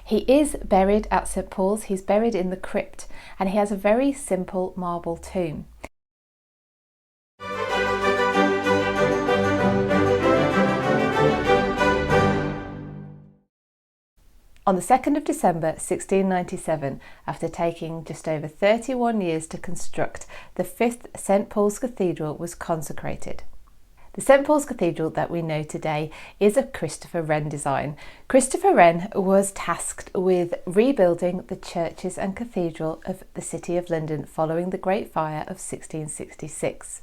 He is buried at St Paul's. He's buried in the crypt, and he has a very simple marble tomb. On the 2nd of December 1697, after taking just over 31 years to construct, the 5th St Paul's Cathedral was consecrated. The St Paul's Cathedral that we know today is a Christopher Wren design. Christopher Wren was tasked with rebuilding the churches and cathedral of the City of London following the Great Fire of 1666.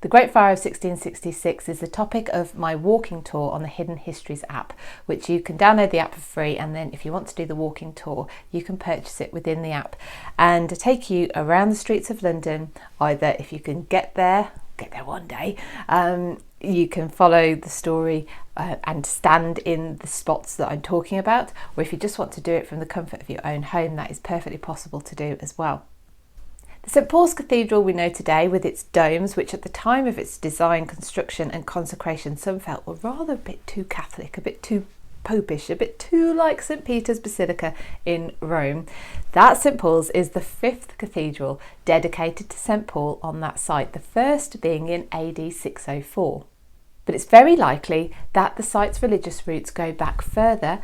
The Great Fire of 1666 is the topic of my walking tour on the Hidden Histories app, which you can download the app for free, and then if you want to do the walking tour, you can purchase it within the app and take you around the streets of London. Either if you can get there one day, you can follow the story and stand in the spots that I'm talking about, or if you just want to do it from the comfort of your own home, that is perfectly possible to do as well. The St Paul's Cathedral we know today, with its domes, which at the time of its design, construction and consecration some felt were rather a bit too Catholic, a bit too popish, a bit too like St Peter's Basilica in Rome. That St Paul's is the 5th cathedral dedicated to St Paul on that site, the first being in AD 604. But it's very likely that the site's religious roots go back further,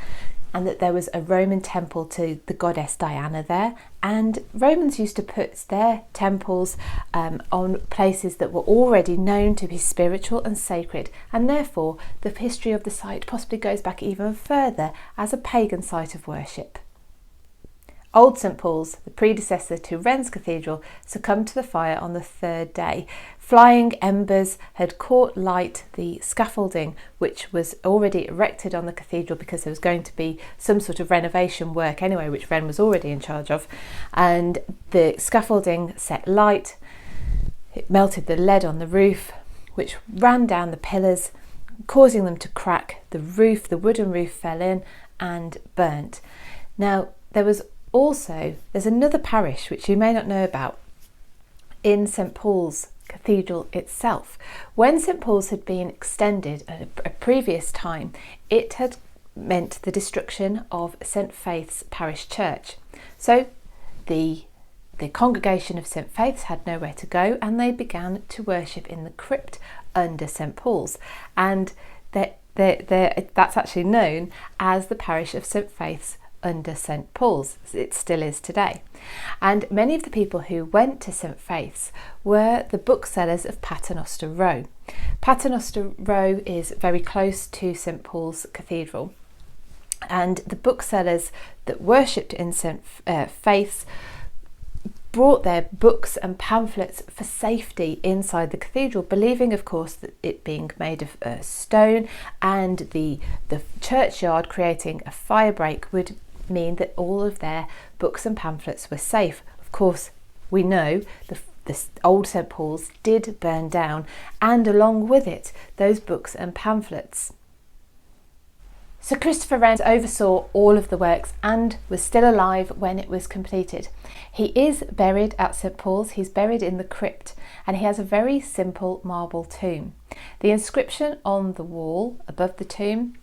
and that there was a Roman temple to the goddess Diana there, and Romans used to put their temples on places that were already known to be spiritual and sacred, and therefore the history of the site possibly goes back even further as a pagan site of worship. Old St Paul's, the predecessor to Wren's Cathedral, succumbed to the fire on the 3rd day. Flying embers had caught light the scaffolding, which was already erected on the cathedral because there was going to be some sort of renovation work anyway, which Wren was already in charge of. And the scaffolding set light, it melted the lead on the roof, which ran down the pillars, causing them to crack. The roof, the wooden roof, fell in and burnt. Now, there's another parish which you may not know about in St Paul's Cathedral itself. When St Paul's had been extended at a previous time, it had meant the destruction of St Faith's parish church. So the congregation of St Faith's had nowhere to go, and they began to worship in the crypt under St Paul's, and that's actually known as the parish of St Faith's under St Paul's. It still is today. And many of the people who went to St Faith's were the booksellers of Paternoster Row. Paternoster Row is very close to St Paul's Cathedral, and the booksellers that worshipped in St Faith's brought their books and pamphlets for safety inside the cathedral, believing of course that it being made of stone and the churchyard creating a fire break would mean that all of their books and pamphlets were safe. Of course, we know the old St Paul's did burn down, and along with it those books and pamphlets. Sir Christopher Wren oversaw all of the works and was still alive when it was completed. He is buried at St Paul's. He's buried in the crypt, and he has a very simple marble tomb. The inscription on the wall above the tomb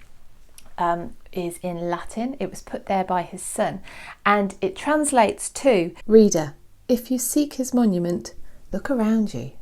is in Latin. It was put there by his son, and it translates to, "Reader, if you seek his monument, look around you.